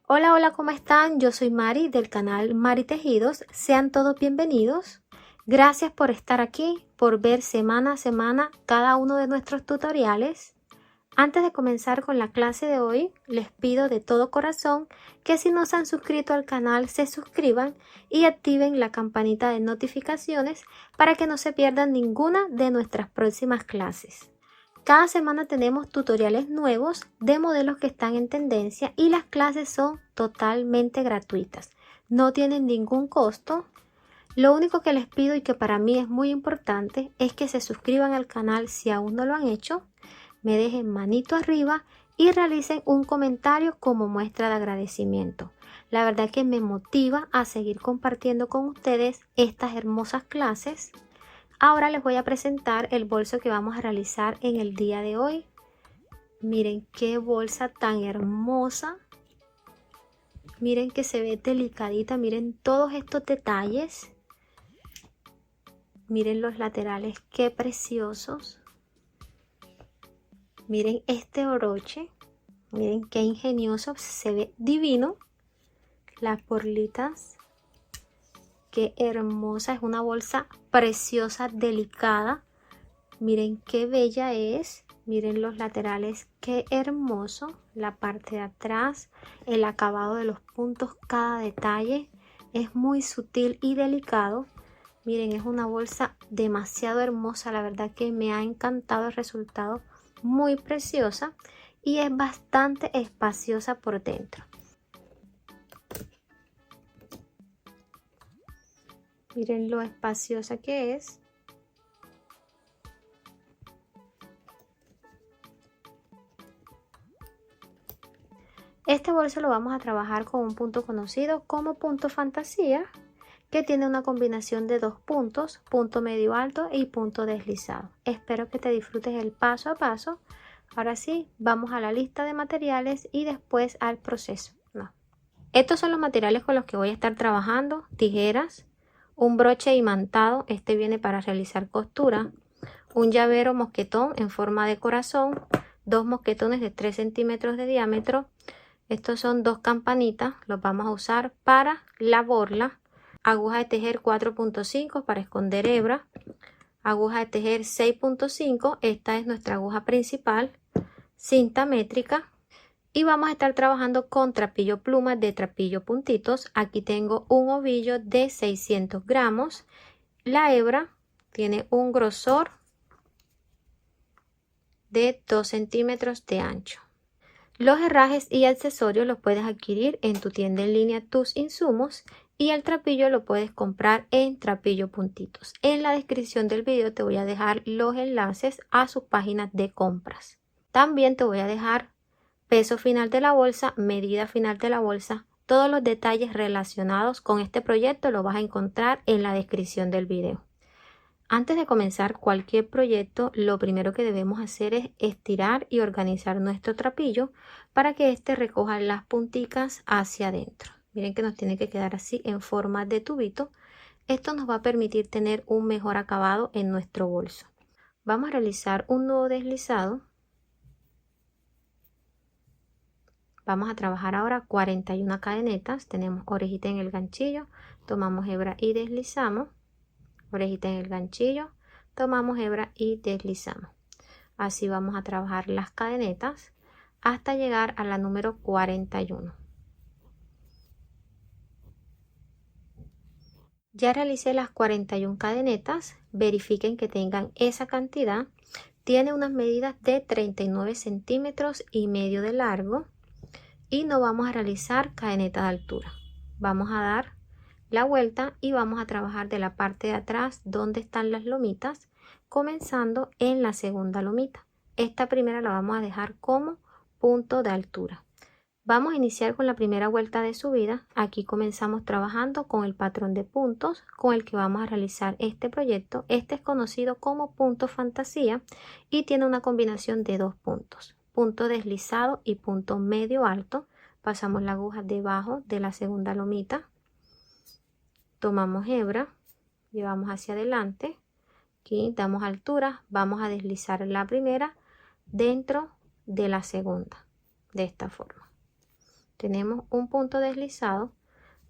Hola, hola, ¿cómo están? Yo soy Mari del canal Mari Tejidos. Sean todos bienvenidos. Gracias por estar aquí, por ver semana a semana cada uno de nuestros tutoriales. Antes de comenzar con la clase de hoy, les pido de todo corazón que si no se han suscrito al canal, se suscriban y activen la campanita de notificaciones para que no se pierdan ninguna de nuestras próximas clases. Cada semana tenemos tutoriales nuevos de modelos que están en tendencia y las clases son totalmente gratuitas. No tienen ningún costo. Lo único que les pido y que para mí es muy importante es que se suscriban al canal si aún no lo han hecho, me dejen manito arriba y realicen un comentario como muestra de agradecimiento. La verdad que me motiva a seguir compartiendo con ustedes estas hermosas clases. Ahora les voy a presentar el bolso que vamos a realizar en el día de hoy. Miren qué bolsa tan hermosa. Miren que se ve delicadita. Miren todos estos detalles. Miren los laterales, qué preciosos. Miren este broche. Miren qué ingenioso. Se ve divino. Las borlitas. Qué hermosa. Es una bolsa preciosa, delicada. Miren qué bella es. Miren los laterales, qué hermoso. La parte de atrás, el acabado de los puntos, cada detalle es muy sutil y delicado. Miren, es una bolsa demasiado hermosa. La verdad que me ha encantado el resultado. Muy preciosa y es bastante espaciosa por dentro. Miren lo espaciosa que es. Este bolso lo vamos a trabajar con un punto conocido como punto fantasía, que tiene una combinación de dos puntos, punto medio alto y punto deslizado. Espero que te disfrutes el paso a paso. Ahora sí, vamos a la lista de materiales y después al proceso. Estos son los materiales con los que voy a estar trabajando: tijeras, un broche imantado, este viene para realizar costura, un llavero mosquetón en forma de corazón, dos mosquetones de 3 centímetros de diámetro. Estos son dos campanitas, los vamos a usar para la borla, aguja de tejer 4.5 para esconder hebra, aguja de tejer 6.5, esta es nuestra aguja principal, cinta métrica y vamos a estar trabajando con trapillo pluma de trapillo puntitos. Aquí tengo un ovillo de 600 gramos, la hebra tiene un grosor de 2 centímetros de ancho. Los herrajes y accesorios los puedes adquirir en tu tienda en línea Tus Insumos y el trapillo lo puedes comprar en Trapillo Puntitos. En la descripción del video te voy a dejar los enlaces a sus páginas de compras. También te voy a dejar peso final de la bolsa, medida final de la bolsa. Todos los detalles relacionados con este proyecto los vas a encontrar en la descripción del video. Antes de comenzar cualquier proyecto, lo primero que debemos hacer es estirar y organizar nuestro trapillo para que éste recoja las punticas hacia adentro. Miren que nos tiene que quedar así en forma de tubito. Esto nos va a permitir tener un mejor acabado en nuestro bolso. Vamos a realizar un nudo deslizado. Vamos a trabajar ahora 41 cadenetas. Tenemos orejita en el ganchillo, tomamos hebra y deslizamos. Orejita en el ganchillo, tomamos hebra y deslizamos. Así vamos a trabajar las cadenetas hasta llegar a la número 41. Ya realicé las 41 cadenetas, verifiquen que tengan esa cantidad. Tiene unas medidas de 39 centímetros y medio de largo y no vamos a realizar cadeneta de altura. Vamos a dar la vuelta y vamos a trabajar de la parte de atrás donde están las lomitas, comenzando en la segunda lomita. Esta primera la vamos a dejar como punto de altura. Vamos a iniciar con la primera vuelta de subida. Aquí comenzamos trabajando con el patrón de puntos con el que vamos a realizar este proyecto. Este es conocido como punto fantasía y tiene una combinación de dos puntos, punto deslizado y punto medio alto. Pasamos la aguja debajo de la segunda lomita, tomamos hebra, llevamos hacia adelante, aquí damos altura, vamos a deslizar la primera dentro de la segunda, de esta forma. tenemos un punto deslizado,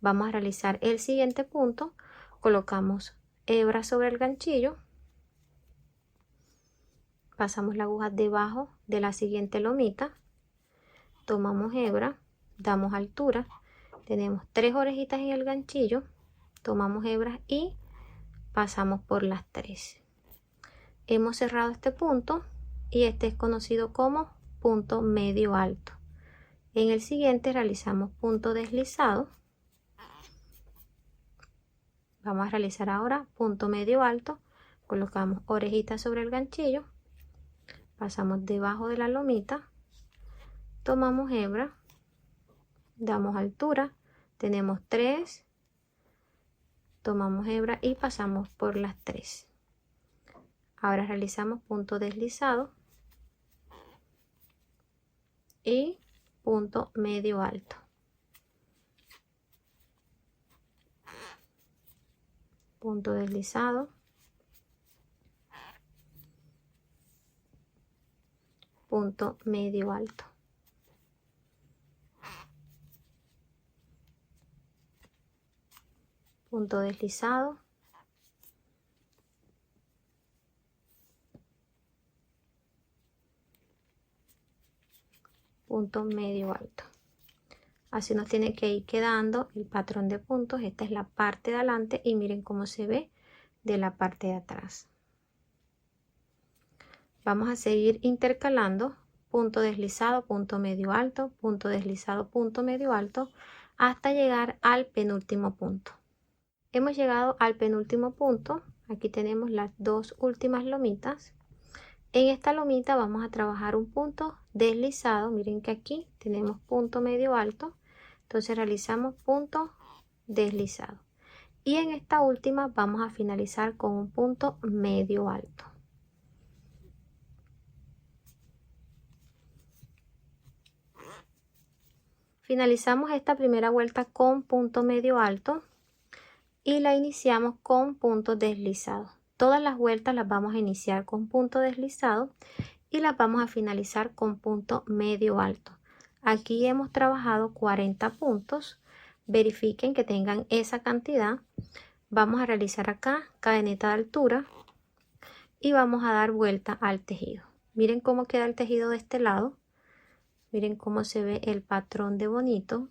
vamos a realizar el siguiente punto, colocamos hebra sobre el ganchillo, pasamos la aguja debajo de la siguiente lomita, tomamos hebra, damos altura, tenemos 3 orejitas en el ganchillo, tomamos hebra y pasamos por las 3. Hemos cerrado este punto y este es conocido como punto medio alto. En el siguiente realizamos punto deslizado. Vamos a realizar ahora punto medio alto, colocamos orejitas sobre el ganchillo, pasamos debajo de la lomita, tomamos hebra, damos altura, tenemos 3, tomamos hebra y pasamos por las 3. Ahora realizamos punto deslizado y punto medio alto. Punto deslizado, punto medio alto. Punto deslizado, punto medio alto. Así nos tiene que ir quedando el patrón de puntos. Esta es la parte de adelante y miren cómo se ve de la parte de atrás. Vamos a seguir intercalando punto deslizado, punto medio alto, punto deslizado, punto medio alto, hasta llegar al penúltimo punto. Hemos llegado al penúltimo punto. Aquí tenemos las 2 últimas lomitas. En esta lomita vamos a trabajar un punto deslizado. Miren que aquí tenemos punto medio alto. Entonces realizamos punto deslizado. Y en esta última vamos a finalizar con un punto medio alto. Finalizamos esta primera vuelta con punto medio alto y la iniciamos con punto deslizado. Todas las vueltas las vamos a iniciar con punto deslizado y las vamos a finalizar con punto medio alto. Aquí hemos trabajado 40 puntos. Verifiquen que tengan esa cantidad. Vamos a realizar acá cadeneta de altura y vamos a dar vuelta al tejido. Miren cómo queda el tejido de este lado. Miren cómo se ve el patrón de bonito.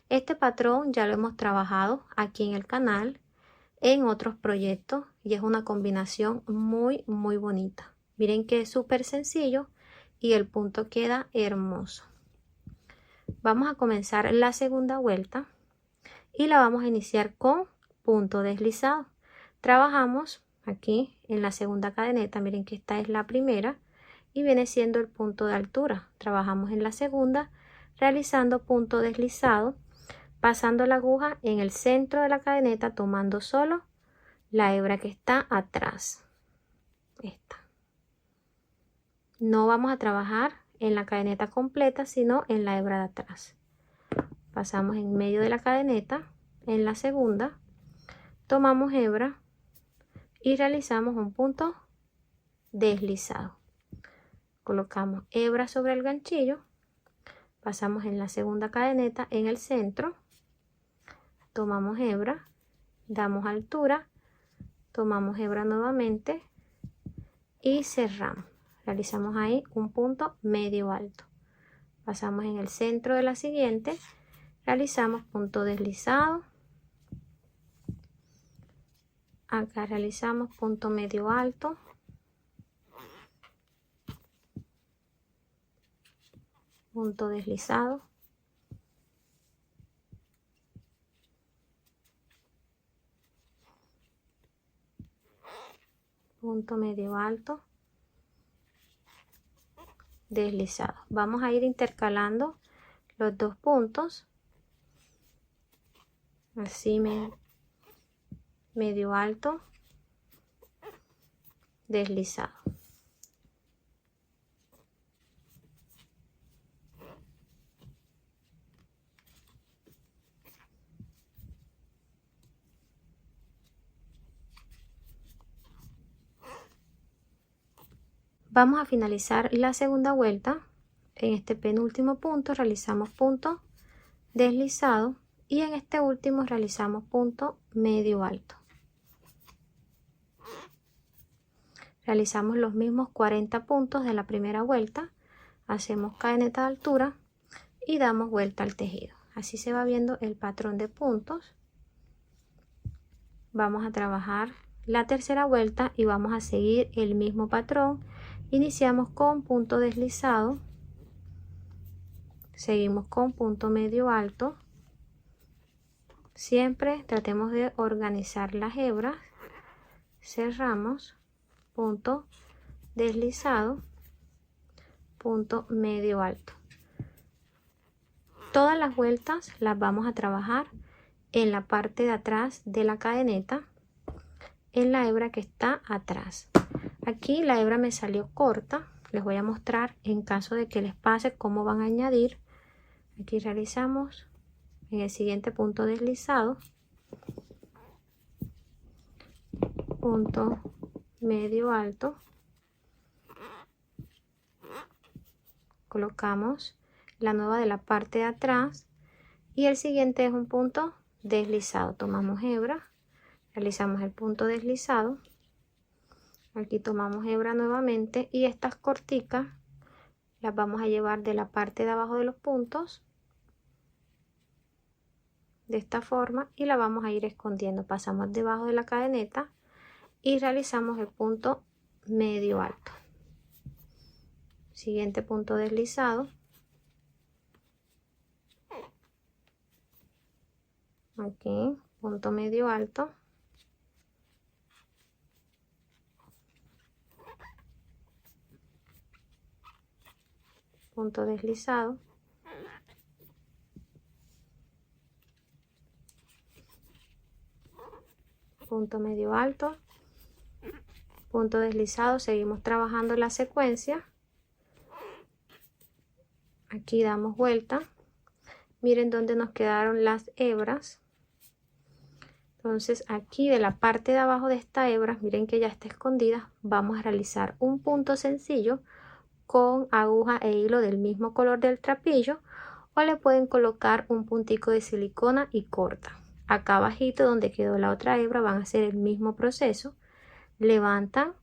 Este patrón ya lo hemos trabajado aquí en el canal en otros proyectos y es una combinación muy bonita. Miren que es súper sencillo y el punto queda hermoso. Vamos a comenzar la segunda vuelta y la vamos a iniciar con punto deslizado. Trabajamos aquí en la segunda cadeneta. Miren que esta es la primera y viene siendo el punto de altura. Trabajamos en la segunda realizando punto deslizado, pasando la aguja en el centro de la cadeneta, tomando solo la hebra que está atrás. Esta. No vamos a trabajar en la cadeneta completa, sino en la hebra de atrás. Pasamos en medio de la cadeneta, en la segunda, tomamos hebra y realizamos un punto deslizado. Colocamos hebra sobre el ganchillo, pasamos en la segunda cadeneta en el centro, tomamos hebra, damos altura, tomamos hebra nuevamente y cerramos. Realizamos ahí un punto medio alto. Pasamos en el centro de la siguiente, realizamos punto deslizado. Acá realizamos punto medio alto. Punto deslizado. Punto medio alto. Deslizado. Vamos a ir intercalando los 2 puntos. Así medio alto. Deslizado. Vamos a finalizar la segunda vuelta. En este penúltimo punto realizamos punto deslizado y en este último realizamos punto medio alto. Realizamos los mismos 40 puntos de la primera vuelta, hacemos cadeneta de altura y damos vuelta al tejido. Así se va viendo el patrón de puntos. Vamos a trabajar la tercera vuelta y vamos a seguir el mismo patrón. Iniciamos con punto deslizado, seguimos con punto medio alto. Siempre tratemos de organizar las hebras, cerramos, punto deslizado, punto medio alto. Todas las vueltas las vamos a trabajar en la parte de atrás de la cadeneta, en la hebra que está atrás. Aquí la hebra me salió corta, les voy a mostrar en caso de que les pase cómo van a añadir. Aquí realizamos en el siguiente punto deslizado, punto medio alto, colocamos la nueva de la parte de atrás y el siguiente es un punto deslizado. Tomamos hebra, realizamos el punto deslizado, aquí tomamos hebra nuevamente y estas corticas las vamos a llevar de la parte de abajo de los puntos de esta forma y la vamos a ir escondiendo. Pasamos debajo de la cadeneta y realizamos el punto medio alto. Siguiente punto deslizado, aquí punto medio alto, punto deslizado, punto medio alto, punto deslizado. Seguimos trabajando la secuencia. Aquí damos vuelta, miren dónde nos quedaron las hebras. Entonces aquí de la parte de abajo de esta hebra, miren que ya está escondida, vamos a realizar un punto sencillo con aguja e hilo del mismo color del trapillo, o le pueden colocar un puntico de silicona y corta. Acá abajito donde quedó la otra hebra van a hacer el mismo proceso, levantan,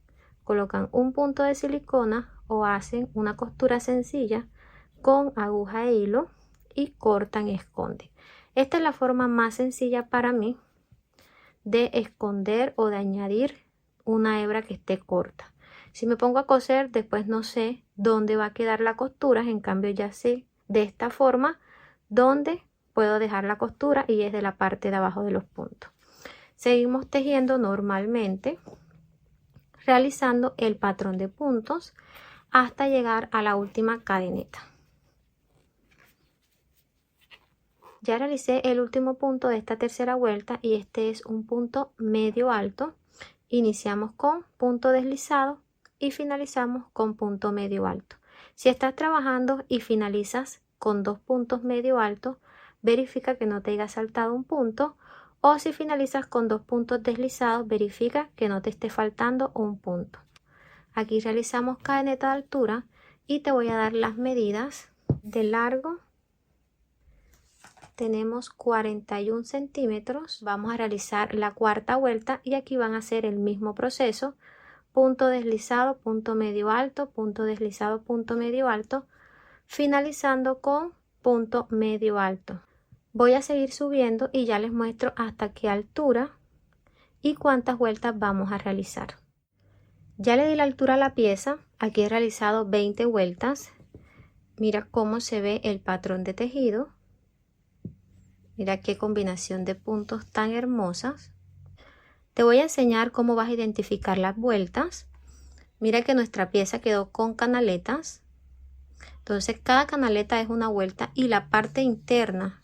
colocan un punto de silicona o hacen una costura sencilla con aguja e hilo y cortan y esconden. Esta es la forma más sencilla para mí de esconder o de añadir una hebra que esté corta. Si me pongo a coser después no sé dónde va a quedar la costura, en cambio ya sé de esta forma dónde puedo dejar la costura y es de la parte de abajo de los puntos. Seguimos tejiendo normalmente, realizando el patrón de puntos hasta llegar a la última cadeneta. Ya realicé el último punto de esta tercera vuelta y este es un punto medio alto. Iniciamos con punto deslizado y finalizamos con punto medio alto. Si estás trabajando y finalizas con dos puntos medio altos, verifica que no te haya saltado un punto, o si finalizas con dos puntos deslizados, verifica que no te esté faltando un punto. Aquí realizamos cadeneta de altura y te voy a dar las medidas de largo. Tenemos 41 centímetros. Vamos a realizar la cuarta vuelta y aquí van a hacer el mismo proceso: punto deslizado, punto medio alto, punto deslizado, punto medio alto, finalizando con punto medio alto. Voy a seguir subiendo y ya les muestro hasta qué altura y cuántas vueltas vamos a realizar. Ya le di la altura a la pieza, aquí he realizado 20 vueltas. Mira cómo se ve el patrón de tejido. Mira qué combinación de puntos tan hermosas. Te voy a enseñar cómo vas a identificar las vueltas. Mira que nuestra pieza quedó con canaletas. Entonces cada canaleta es una vuelta y la parte interna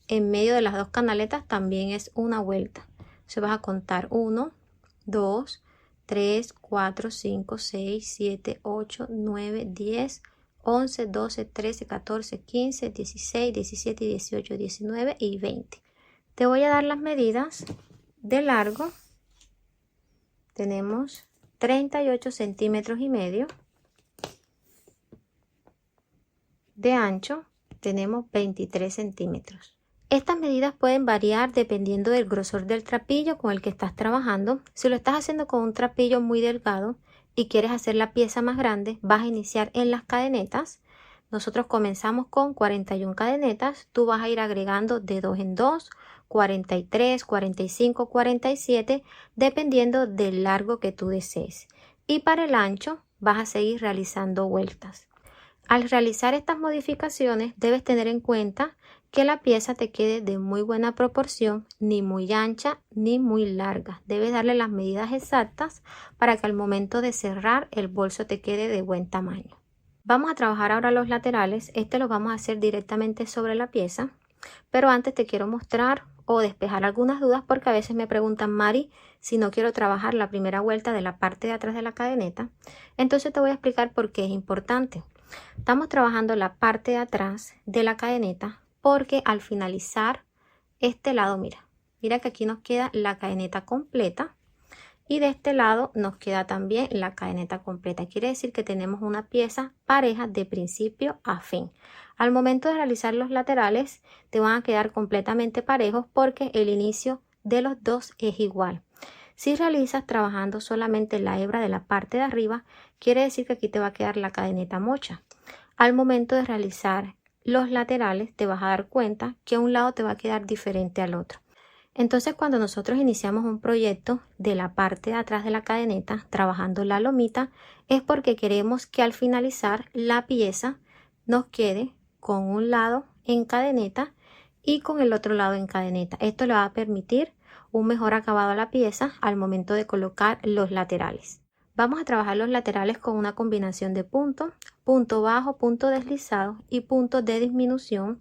en medio de las dos canaletas también es una vuelta. Entonces vas a contar 1, 2, 3, 4, 5, 6, 7, 8, 9, 10, 11, 12, 13, 14, 15, 16, 17, 18, 19 y 20. Te voy a dar las medidas de largo. Tenemos 38 centímetros y medio. De ancho tenemos 23 centímetros. Estas medidas pueden variar dependiendo del grosor del trapillo con el que estás trabajando. Si lo estás haciendo con un trapillo muy delgado y quieres hacer la pieza más grande, vas a iniciar en las cadenetas. Nosotros comenzamos con 41 cadenetas, tú vas a ir agregando de 2 en 2, 43, 45, 47, dependiendo del largo que tú desees. Y para el ancho vas a seguir realizando vueltas. Al realizar estas modificaciones debes tener en cuenta que la pieza te quede de muy buena proporción, ni muy ancha ni muy larga. Debes darle las medidas exactas para que al momento de cerrar el bolso te quede de buen tamaño. Vamos a trabajar ahora los laterales. Este lo vamos a hacer directamente sobre la pieza, pero antes te quiero mostrar o despejar algunas dudas porque a veces me preguntan, Mari, si no quiero trabajar la primera vuelta de la parte de atrás de la cadeneta. Entonces te voy a explicar por qué es importante. Estamos trabajando la parte de atrás de la cadeneta porque al finalizar este lado, mira que aquí nos queda la cadeneta completa y de este lado nos queda también la cadeneta completa. Quiere decir que tenemos una pieza pareja de principio a fin. Al momento de realizar los laterales te van a quedar completamente parejos porque el inicio de los dos es igual. Si realizas trabajando solamente la hebra de la parte de arriba, quiere decir que aquí te va a quedar la cadeneta mocha. Al momento de realizar los laterales te vas a dar cuenta que un lado te va a quedar diferente al otro. Entonces cuando nosotros iniciamos un proyecto de la parte de atrás de la cadeneta trabajando la lomita es porque queremos que al finalizar la pieza nos quede con un lado en cadeneta y con el otro lado en cadeneta. Esto le va a permitir un mejor acabado a la pieza al momento de colocar los laterales. Vamos a trabajar los laterales con una combinación de punto bajo, punto deslizado y punto de disminución.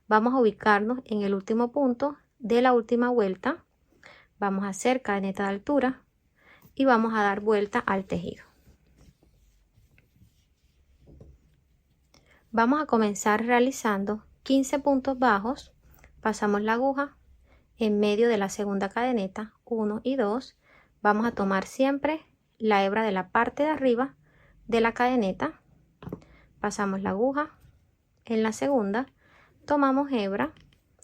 Vamos a ubicarnos en el último punto de la última vuelta. Vamos a hacer cadeneta de altura y vamos a dar vuelta al tejido. Vamos a comenzar realizando 15 puntos bajos. Pasamos la aguja en medio de la segunda cadeneta, 1 y 2. Vamos a tomar siempre la hebra de la parte de arriba de la cadeneta. Pasamos la aguja en la segunda, tomamos hebra,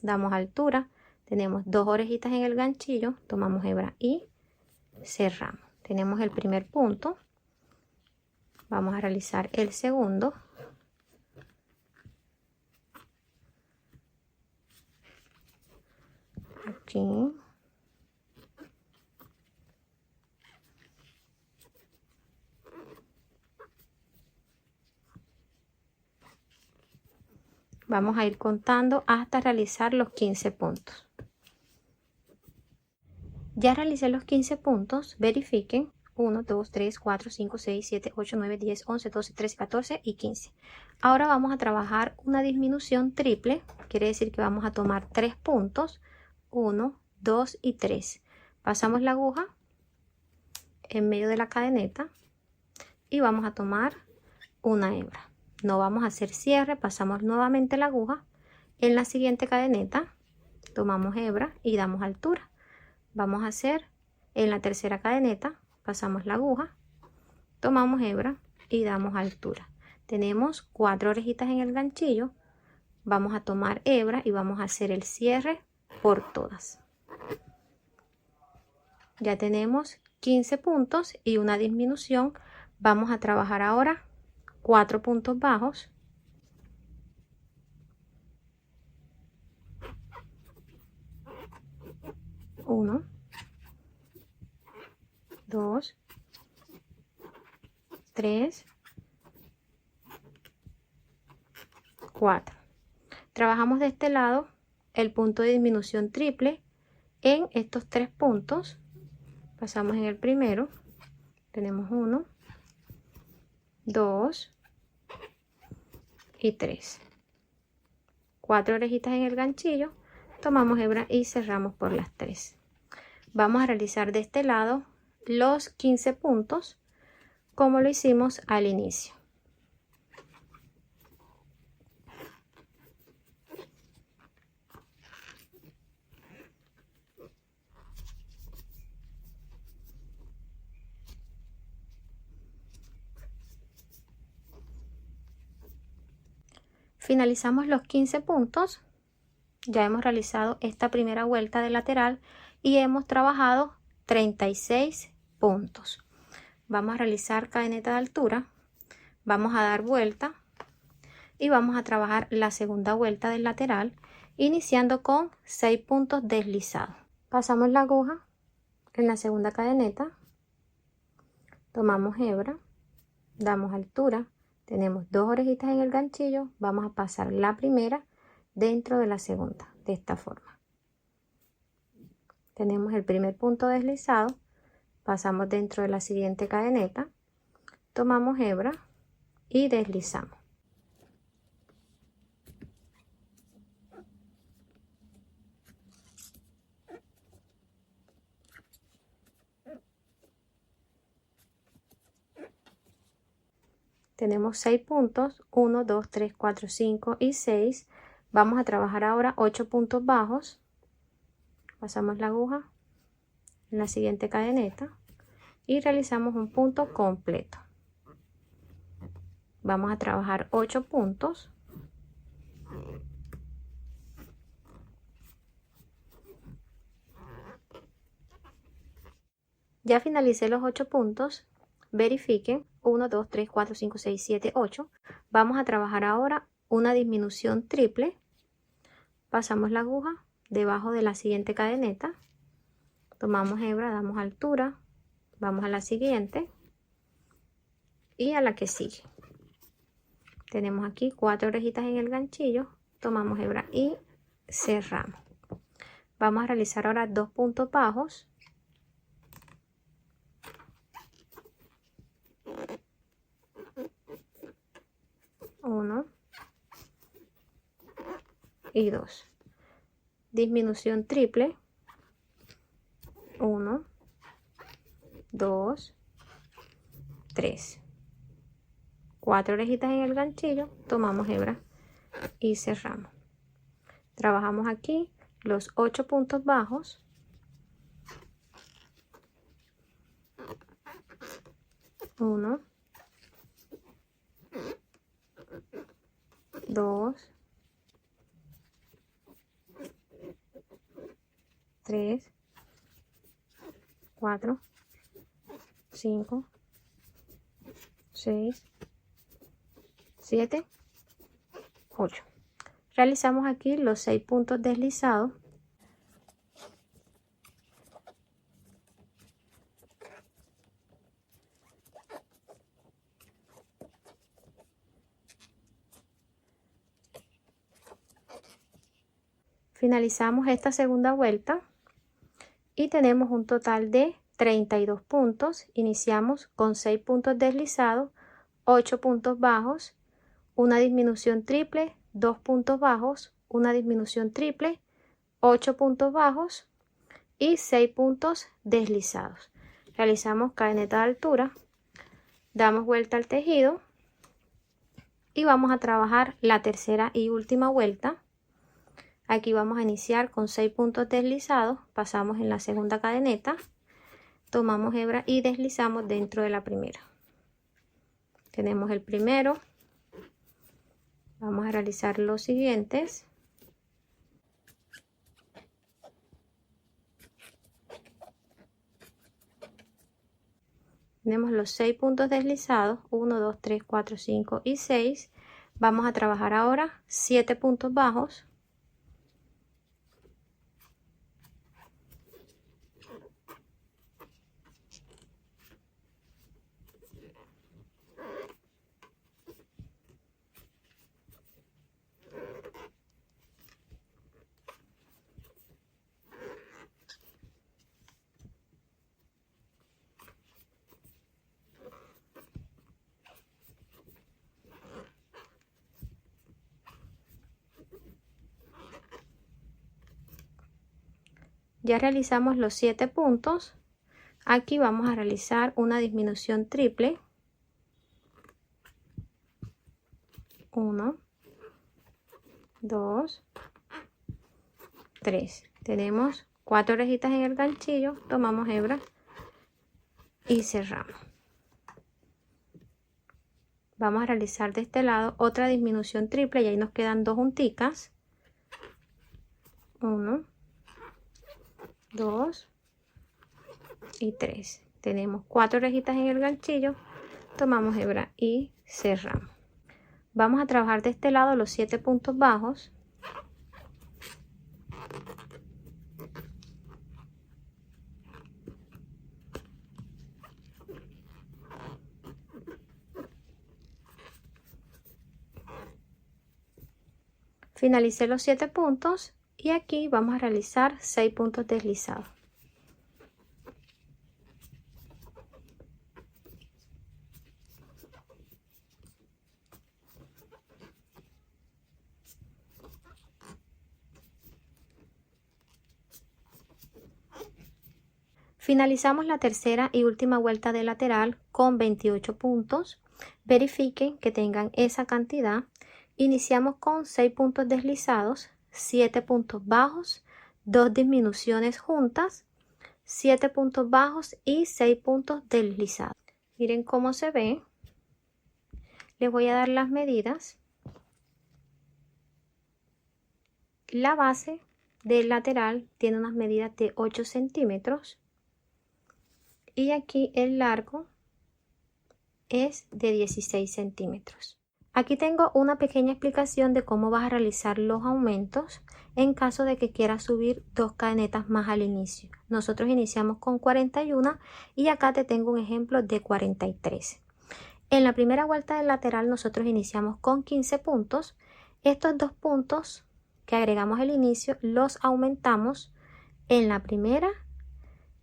damos altura, tenemos 2 orejitas en el ganchillo, tomamos hebra y cerramos. Tenemos el primer punto, vamos a realizar el segundo. Aquí. Vamos a ir contando hasta realizar los 15 puntos. Ya realicé los 15 puntos, verifiquen 1, 2, 3, 4, 5, 6, 7, 8, 9, 10, 11, 12, 13, 14 y 15. Ahora vamos a trabajar una disminución triple, quiere decir que vamos a tomar 3 puntos, 1, 2 y 3. Pasamos la aguja en medio de la cadeneta y vamos a tomar una hebra. No vamos a hacer cierre, pasamos nuevamente la aguja en la siguiente cadeneta, tomamos hebra y damos altura. Vamos a hacer en la tercera cadeneta, pasamos la aguja, tomamos hebra y damos altura. Tenemos 4 orejitas en el ganchillo, vamos a tomar hebra y vamos a hacer el cierre por todas. Ya tenemos 15 puntos y una disminución. Vamos a trabajar ahora 4 puntos bajos. Uno, 2, 3, 4. Trabajamos de este lado el punto de disminución triple en estos 3 puntos. Pasamos en el primero, tenemos 1, 2 y 3. 4 orejitas en el ganchillo, tomamos hebra y cerramos por las 3. Vamos a realizar de este lado los 15 puntos como lo hicimos al inicio. Finalizamos los 15 puntos. Ya hemos realizado esta primera vuelta de lateral y hemos trabajado 36 puntos. Vamos a realizar cadeneta de altura, vamos a dar vuelta y vamos a trabajar la segunda vuelta del lateral, iniciando con 6 puntos deslizados. Pasamos la aguja en la segunda cadeneta, tomamos hebra, damos altura, tenemos 2 orejitas en el ganchillo, vamos a pasar la primera dentro de la segunda, de esta forma. Tenemos el primer punto deslizado, pasamos dentro de la siguiente cadeneta, tomamos hebra y deslizamos. Tenemos 6 puntos, 1, 2, 3, 4, 5 y 6. Vamos a trabajar ahora 8 puntos bajos. Pasamos la aguja en la siguiente cadeneta y realizamos un punto completo. Vamos a trabajar 8 puntos. Ya finalicé los 8 puntos. Verifiquen 1, 2, 3, 4, 5, 6, 7, 8. Vamos a trabajar ahora una disminución triple. Pasamos la aguja debajo de la siguiente cadeneta. Tomamos hebra, damos altura, vamos a la siguiente y a la que sigue. Tenemos aquí 4 orejitas en el ganchillo, tomamos hebra y cerramos. Vamos a realizar ahora 2 puntos bajos. Uno y 2. Disminución triple. 1, 2, 3. 4 orejitas en el ganchillo, tomamos hebra y cerramos. Trabajamos aquí los 8 puntos bajos. 1, 2, 3, 4, 5, 6, 7, 8. Realizamos aquí los 6 puntos deslizados. Finalizamos esta segunda vuelta y tenemos un total de 32 puntos. Iniciamos con 6 puntos deslizados, 8 puntos bajos, una disminución triple, 2 puntos bajos, una disminución triple, 8 puntos bajos y 6 puntos deslizados. Realizamos cadeneta de altura, damos vuelta al tejido y vamos a trabajar la tercera y última vuelta. Aquí vamos a iniciar con 6 puntos deslizados, pasamos en la segunda cadeneta, tomamos hebra y deslizamos dentro de la primera. Tenemos el primero, vamos a realizar los siguientes. Tenemos los 6 puntos deslizados, 1, 2, 3, 4, 5 y 6. Vamos a trabajar ahora 7 puntos bajos. Ya realizamos los 7 puntos. Aquí vamos a realizar una disminución triple. 1, 2, 3. Tenemos 4 orejitas en el ganchillo, tomamos hebra y cerramos. vamos a realizar de este lado otra disminución triple y ahí nos quedan 2 junticas. 1, 2 y 3. Tenemos 4 orejitas en el ganchillo, tomamos hebra y cerramos. Vamos a trabajar de este lado los 7 puntos bajos. Finalicé los 7 puntos y aquí vamos a realizar 6 puntos deslizados. Finalizamos la tercera y última vuelta de lateral con 28 puntos. Verifiquen que tengan esa cantidad. Iniciamos con 6 puntos deslizados, 7 puntos bajos, 2 disminuciones juntas, 7 puntos bajos y 6 puntos deslizados. Miren cómo se ve. Les voy a dar las medidas. La base del lateral tiene unas medidas de 8 centímetros. Y aquí el largo es de 16 centímetros. Aquí tengo una pequeña explicación de cómo vas a realizar los aumentos en caso de que quieras subir 2 cadenetas más al inicio. Nosotros iniciamos con 41 y acá te tengo un ejemplo de 43. En la primera vuelta del lateral nosotros iniciamos con 15 puntos. Estos 2 puntos que agregamos al inicio los aumentamos en la primera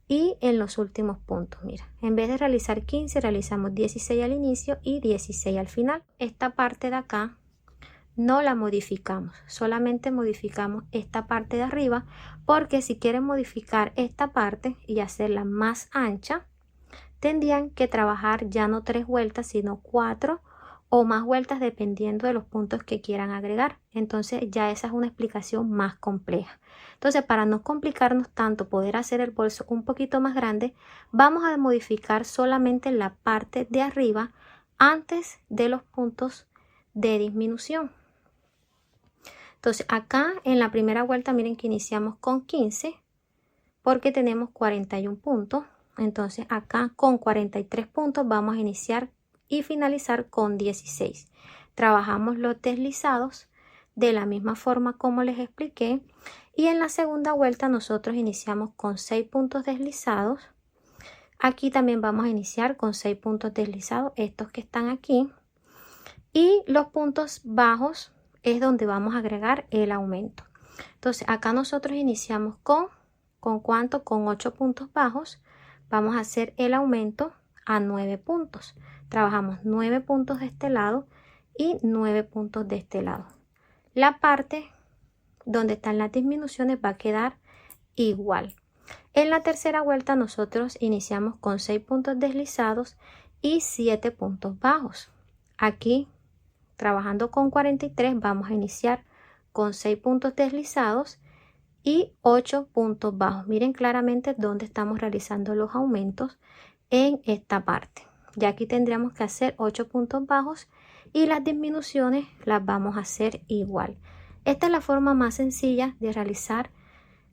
y en los últimos puntos. Mira, en vez de realizar 15 realizamos 16 al inicio y 16 al final. Esta parte de acá no la modificamos, solamente modificamos esta parte de arriba, porque si quieren modificar esta parte y hacerla más ancha, tendrían que trabajar ya no 3 vueltas sino 4 o más vueltas dependiendo de los puntos que quieran agregar. Entonces ya esa es una explicación más compleja. Entonces, para no complicarnos tanto poder hacer el bolso un poquito más grande, vamos a modificar solamente la parte de arriba antes de los puntos de disminución. Entonces acá en la primera vuelta miren que iniciamos con 15 porque tenemos 41 puntos. Entonces acá con 43 puntos vamos a iniciar y finalizar con 16. Trabajamos los deslizados de la misma forma como les expliqué, y en la segunda vuelta nosotros iniciamos con 6 puntos deslizados. Aquí también vamos a iniciar con 6 puntos deslizados, estos que están aquí, y los puntos bajos es donde vamos a agregar el aumento. Entonces acá nosotros iniciamos con ¿cuánto? Con 8 puntos bajos. Vamos a hacer el aumento a 9 puntos. Trabajamos 9 puntos de este lado y 9 puntos de este lado. La parte donde están las disminuciones va a quedar igual. En la tercera vuelta nosotros iniciamos con 6 puntos deslizados y 7 puntos bajos. Aquí trabajando con 43 vamos a iniciar con 6 puntos deslizados y 8 puntos bajos. Miren claramente dónde estamos realizando los aumentos en esta parte. Ya aquí tendríamos que hacer 8 puntos bajos y las disminuciones las vamos a hacer igual. Esta es la forma más sencilla de realizar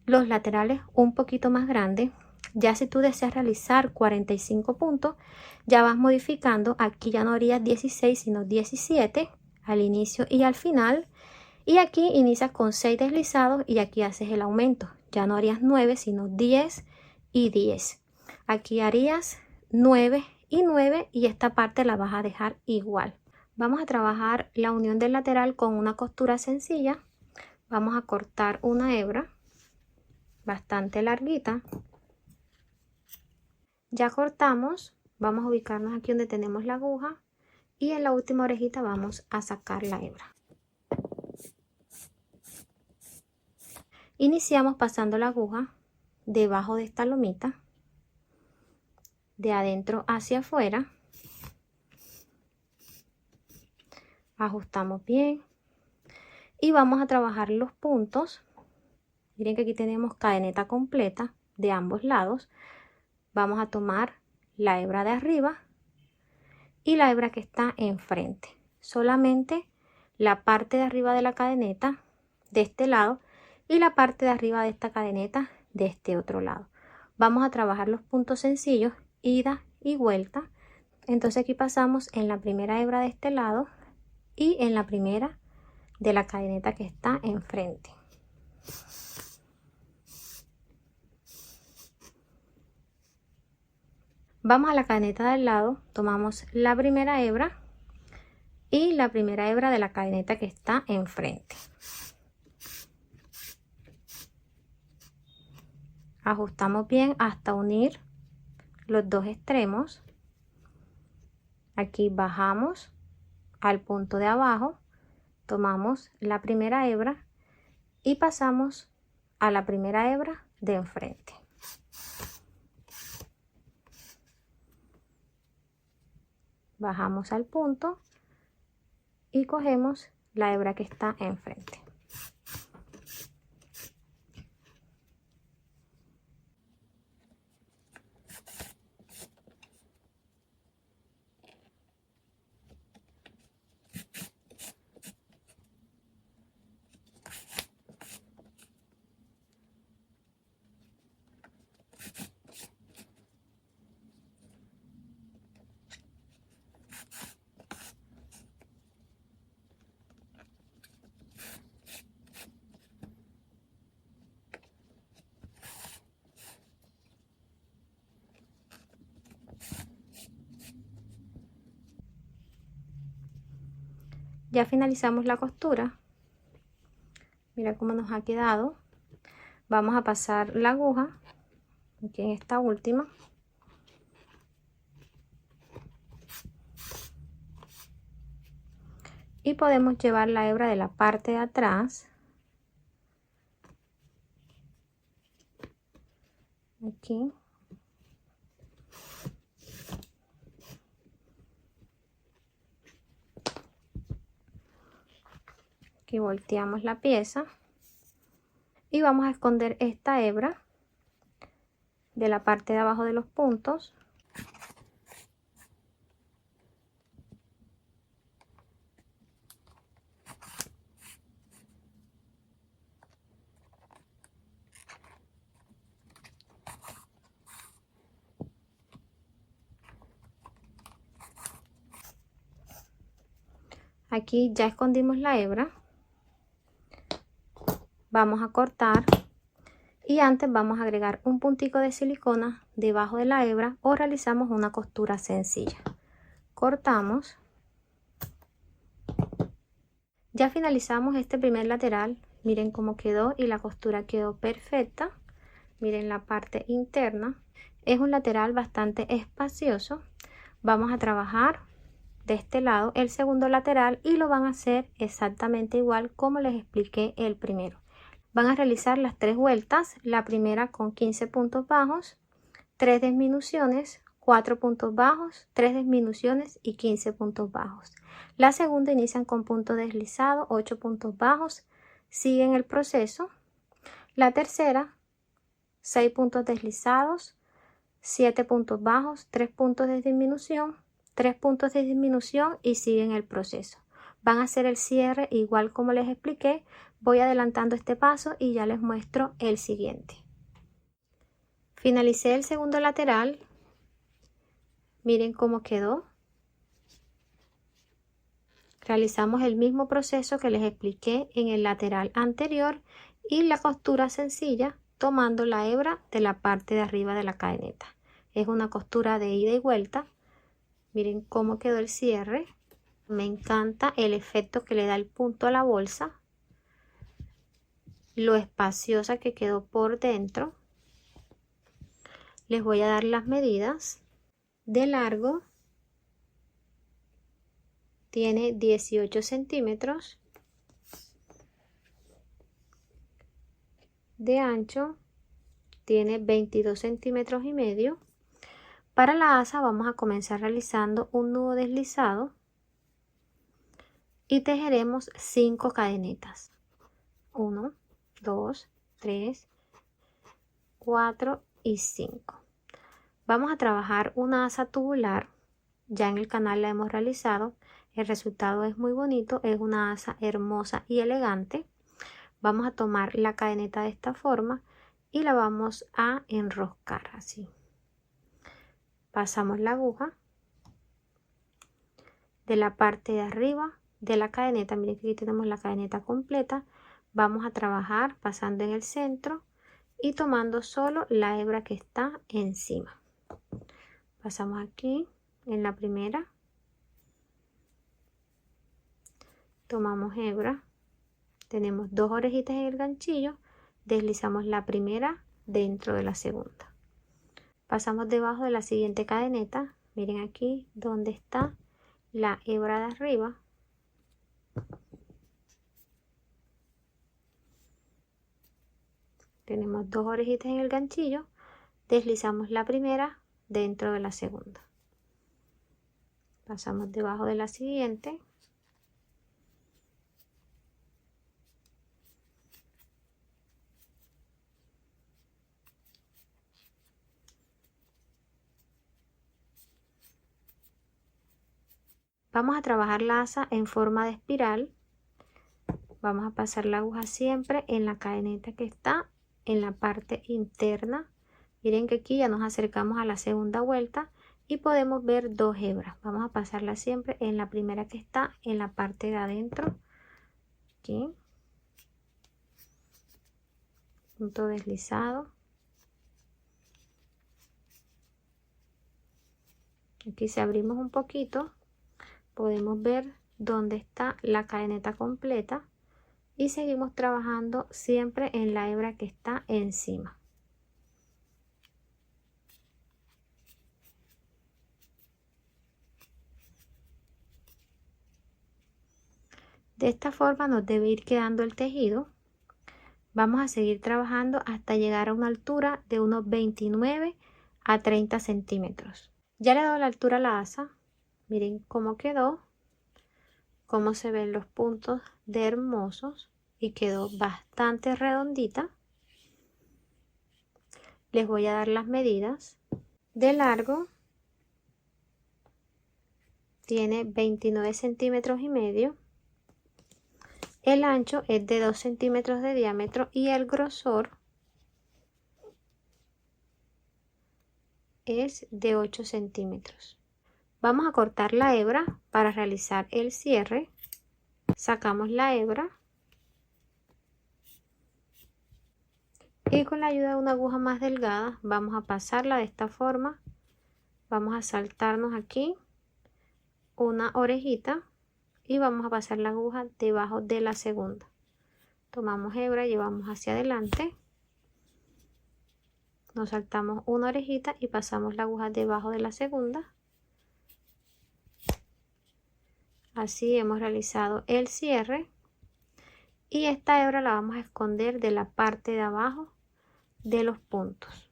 los laterales un poquito más grandes. Ya si tú deseas realizar 45 puntos, ya vas modificando. Aquí ya no harías 16 sino 17 al inicio y al final. Y aquí inicias con 6 deslizados y aquí haces el aumento. Ya no harías 9 sino 10 y 10. Aquí harías 9 y 9 y esta parte la vas a dejar igual. Vamos a trabajar la unión del lateral con una costura sencilla. Vamos a cortar una hebra bastante larguita. Ya cortamos, vamos a ubicarnos aquí donde tenemos la aguja y en la última orejita vamos a sacar la hebra. Iniciamos pasando la aguja debajo de esta lomita, de adentro hacia afuera. Ajustamos bien y vamos a trabajar los puntos. Miren que aquí tenemos cadeneta completa de ambos lados. Vamos a tomar la hebra de arriba y la hebra que está enfrente. Solamente la parte de arriba de la cadeneta de este lado y la parte de arriba de esta cadeneta de este otro lado. Vamos a trabajar los puntos sencillos, ida y vuelta. Entonces aquí pasamos en la primera hebra de este lado y en la primera de la cadeneta que está enfrente. Vamos a la cadeneta del lado, tomamos la primera hebra y la primera hebra de la cadeneta que está enfrente. Ajustamos bien hasta unir los dos extremos. Aquí bajamos al punto de abajo, tomamos la primera hebra y pasamos a la primera hebra de enfrente. Bajamos al punto y cogemos la hebra que está enfrente. Ya finalizamos la costura. Mira cómo nos ha quedado. Vamos a pasar la aguja aquí en esta última. Y podemos llevar la hebra de la parte de atrás. Aquí. Aquí volteamos la pieza. Y vamos a esconder esta hebra de la parte de abajo de los puntos. Aquí ya escondimos la hebra. Vamos a cortar y antes vamos a agregar un puntico de silicona debajo de la hebra o realizamos una costura sencilla. Cortamos. Ya finalizamos este primer lateral. Miren cómo quedó y la costura quedó perfecta. Miren la parte interna. Es un lateral bastante espacioso. Vamos a trabajar de este lado el segundo lateral y lo van a hacer exactamente igual como les expliqué el primero. Van a realizar las 3 vueltas, la primera con 15 puntos bajos, 3 disminuciones, 4 puntos bajos, 3 disminuciones y 15 puntos bajos. La segunda inician con punto deslizado, 8 puntos bajos, siguen el proceso. La tercera, 6 puntos deslizados, 7 puntos bajos, 3 puntos de disminución, 3 puntos de disminución y siguen el proceso. Van a hacer el cierre igual como les expliqué. Voy adelantando este paso y ya les muestro el siguiente. Finalicé el segundo lateral. Miren cómo quedó. Realizamos el mismo proceso que les expliqué en el lateral anterior y la costura sencilla tomando la hebra de la parte de arriba de la cadeneta. Es una costura de ida y vuelta. Miren cómo quedó el cierre. Me encanta el efecto que le da el punto a la bolsa. Lo espaciosa que quedó por dentro. Les voy a dar las medidas. De largo tiene 18 centímetros. De ancho tiene 22 centímetros y medio. Para la asa vamos a comenzar realizando un nudo deslizado y tejeremos 5 cadenetas. 1, 2, 3, 4 y 5. Vamos a trabajar una asa tubular ya en el canal la hemos realizado. El resultado es muy bonito, es una asa hermosa y elegante. Vamos a tomar la cadeneta de esta forma y la vamos a enroscar así. Pasamos la aguja de la parte de arriba de la cadeneta. Miren que aquí tenemos la cadeneta completa. Vamos a trabajar pasando en el centro y tomando solo la hebra que está encima. Pasamos aquí en la primera, tomamos hebra, tenemos dos orejitas en el ganchillo, deslizamos la primera dentro de la segunda. Pasamos debajo de la siguiente cadeneta, miren aquí donde está la hebra de arriba. Tenemos dos orejitas en el ganchillo, deslizamos la primera dentro de la segunda. Pasamos debajo de la siguiente. Vamos a trabajar la asa en forma de espiral. Vamos a pasar la aguja siempre en la cadeneta que está en la parte interna. Miren que aquí ya nos acercamos a la segunda vuelta y podemos ver dos hebras. Vamos a pasarla siempre en la primera que está en la parte de adentro. Aquí. Punto deslizado. Aquí si abrimos un poquito, podemos ver dónde está la cadeneta completa. Y seguimos trabajando siempre en la hebra que está encima. De esta forma nos debe ir quedando el tejido. Vamos a seguir trabajando hasta llegar a una altura de unos 29 a 30 centímetros. Ya le he dado la altura a la asa. Miren cómo quedó, cómo se ven los puntos de hermosos y quedó bastante redondita. Les voy a dar las medidas. De largo tiene 29 centímetros y medio. El ancho es de 2 centímetros de diámetro y el grosor es de 8 centímetros. Vamos a cortar la hebra para realizar el cierre. Sacamos la hebra y con la ayuda de una aguja más delgada vamos a pasarla de esta forma. Vamos a saltarnos aquí una orejita y vamos a pasar la aguja debajo de la segunda. Tomamos hebra, llevamos hacia adelante, nos saltamos una orejita y pasamos la aguja debajo de la segunda. Así hemos realizado el cierre y esta hebra la vamos a esconder de la parte de abajo de los puntos.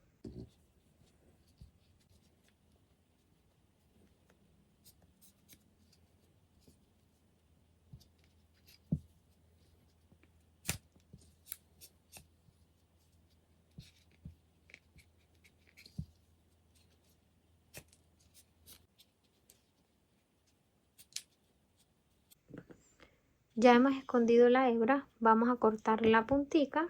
Ya hemos escondido la hebra, vamos a cortar la puntica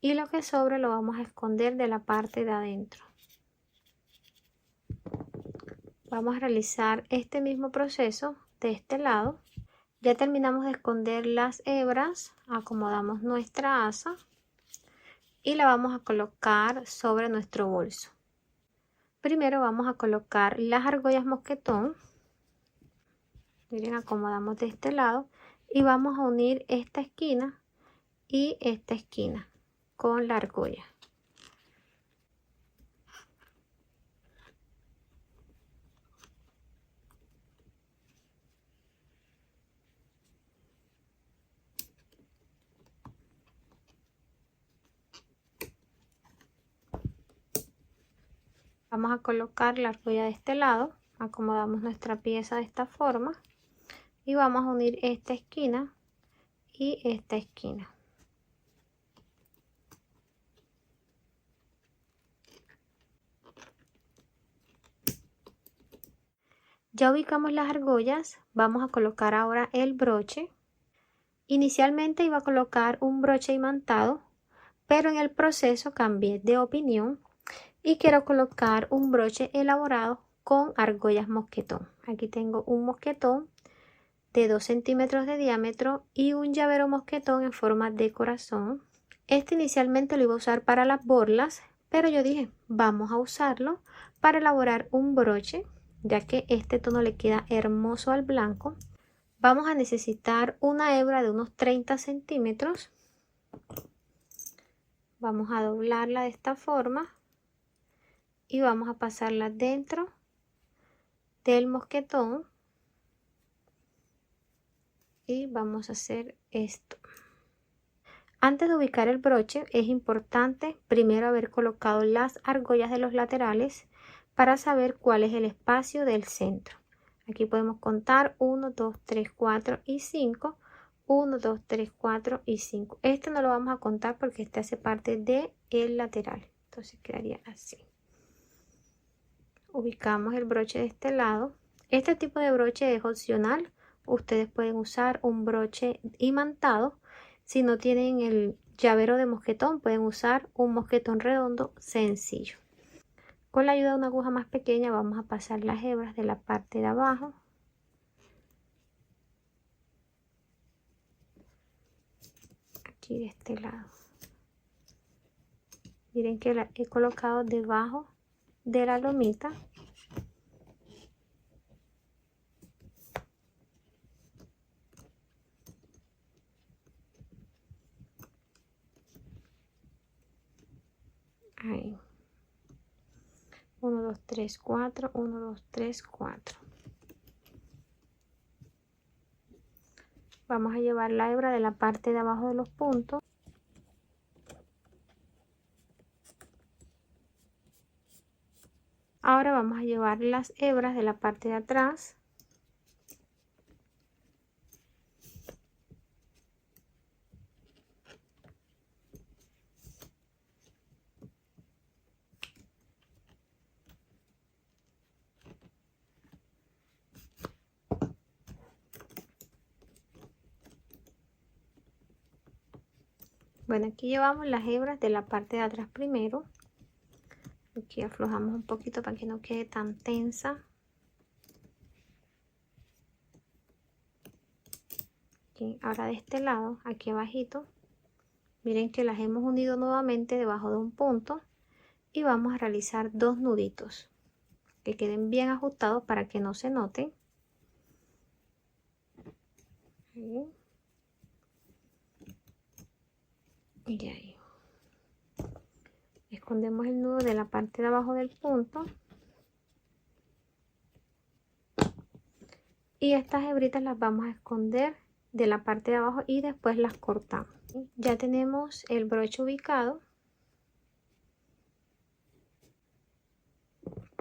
y lo que sobre lo vamos a esconder de la parte de adentro. Vamos a realizar este mismo proceso de este lado. Ya terminamos de esconder las hebras, acomodamos nuestra asa y la vamos a colocar sobre nuestro bolso. Primero vamos a colocar las argollas mosquetón. Miren, acomodamos de este lado y vamos a unir esta esquina y esta esquina con la argolla. Vamos a colocar la argolla de este lado, acomodamos nuestra pieza de esta forma y vamos a unir esta esquina y esta esquina. Ya ubicamos las argollas, vamos a colocar ahora el broche. Inicialmente iba a colocar un broche imantado, pero en el proceso cambié de opinión y quiero colocar un broche elaborado con argollas mosquetón. Aquí tengo un mosquetón de 2 centímetros de diámetro y un llavero mosquetón en forma de corazón. Este inicialmente lo iba a usar para las borlas, pero yo dije, vamos a usarlo para elaborar un broche, ya que este tono le queda hermoso al blanco. Vamos a necesitar una hebra de unos 30 centímetros. Vamos a doblarla de esta forma y vamos a pasarla dentro del mosquetón y vamos a hacer esto. Antes de ubicar el broche es importante primero haber colocado las argollas de los laterales para saber cuál es el espacio del centro. Aquí podemos contar 1, 2, 3, 4 y 5. 1, 2, 3, 4 y 5. Este no lo vamos a contar porque este hace parte del lateral. Entonces quedaría así. Ubicamos el broche de este lado. Este tipo de broche es opcional. Ustedes pueden usar un broche imantado. Si no tienen el llavero de mosquetón, pueden usar un mosquetón redondo sencillo. Con la ayuda de una aguja más pequeña vamos a pasar las hebras de la parte de abajo. Aquí de este lado. Miren que la he colocado debajo de la lomita. Ahí. 1, 2, 3, 4, 1, 2, 3, 4. Vamos a llevar la hebra de la parte de abajo de los puntos. Ahora vamos a llevar las hebras de la parte de atrás. Bueno, aquí llevamos las hebras de la parte de atrás primero. Aquí aflojamos un poquito para que no quede tan tensa. Aquí, ahora de este lado, aquí abajito, miren que las hemos unido nuevamente debajo de un punto y vamos a realizar 2 nuditos que queden bien ajustados para que no se noten. Ahí. Y ahí. Escondemos el nudo de la parte de abajo del punto. Y estas hebritas las vamos a esconder de la parte de abajo y después las cortamos. Ya tenemos el broche ubicado.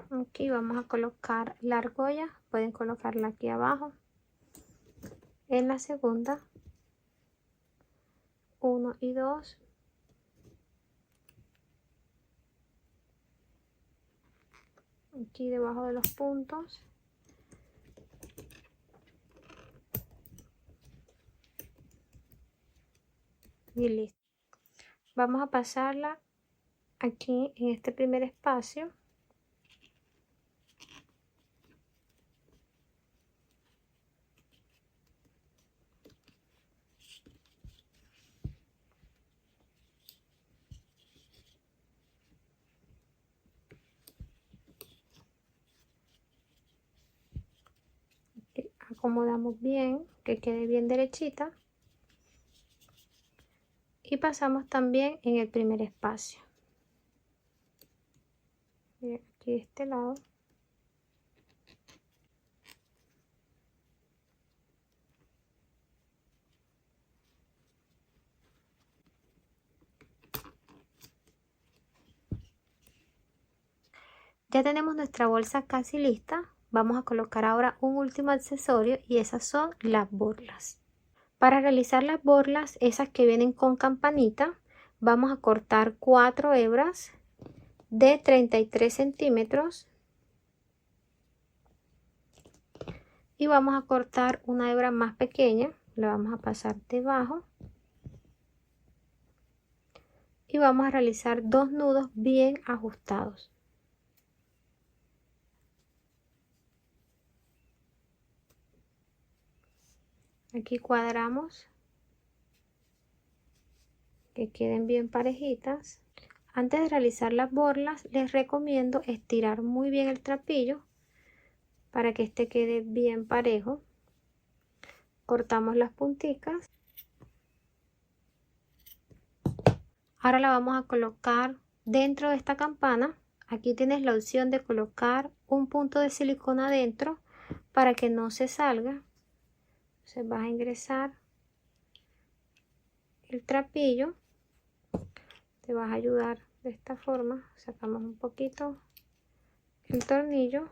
Aquí vamos a colocar la argolla. Pueden colocarla aquí abajo. En la segunda. 1 y 2. Aquí debajo de los puntos. Y listo. Vamos a pasarla aquí en este primer espacio. Acomodamos bien, que quede bien derechita. Y pasamos también en el primer espacio. Miren, aquí de este lado. Ya tenemos nuestra bolsa casi lista. Vamos a colocar ahora un último accesorio y esas son las borlas. Para realizar las borlas, esas que vienen con campanita, vamos a cortar 4 hebras de 33 centímetros. Y vamos a cortar una hebra más pequeña, la vamos a pasar debajo y vamos a realizar 2 nudos bien ajustados. Aquí cuadramos que queden bien parejitas. Antes de realizar las borlas les recomiendo estirar muy bien el trapillo para que este quede bien parejo. Cortamos las punticas. Ahora la vamos a colocar dentro de esta campana. Aquí tienes la opción de colocar un punto de silicona adentro para que no se salga. Entonces vas a ingresar el trapillo, te vas a ayudar de esta forma, sacamos un poquito el tornillo,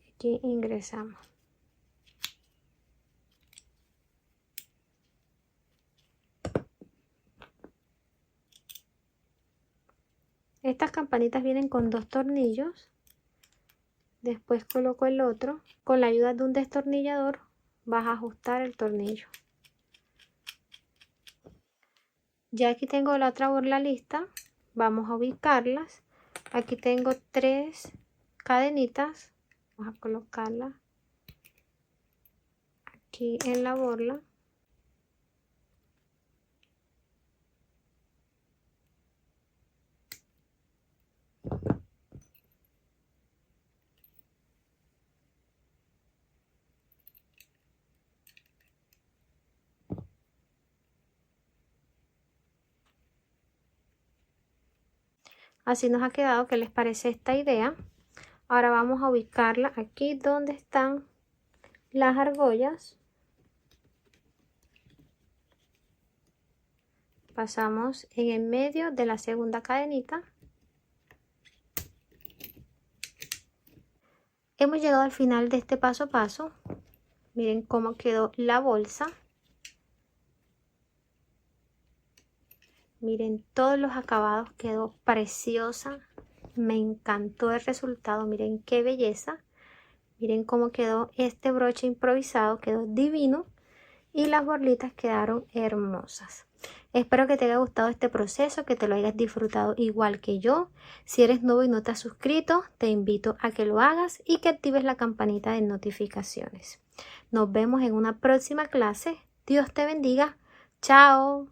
aquí ingresamos. Estas campanitas vienen con 2 tornillos. Después coloco el otro. Con la ayuda de un destornillador vas a ajustar el tornillo. Ya aquí tengo la otra borla lista. Vamos a ubicarlas. Aquí tengo 3 cadenitas. Vamos a colocarlas aquí en la borla. Así nos ha quedado. ¿Qué les parece esta idea? Ahora vamos a ubicarla aquí donde están las argollas. Pasamos en el medio de la segunda cadenita. Hemos llegado al final de este paso a paso. Miren cómo quedó la bolsa. Miren todos los acabados, quedó preciosa. Me encantó el resultado, miren qué belleza. Miren cómo quedó este broche improvisado, quedó divino. Y las borlitas quedaron hermosas. Espero que te haya gustado este proceso, que te lo hayas disfrutado igual que yo. Si eres nuevo y no te has suscrito, te invito a que lo hagas y que actives la campanita de notificaciones. Nos vemos en una próxima clase. Dios te bendiga. Chao.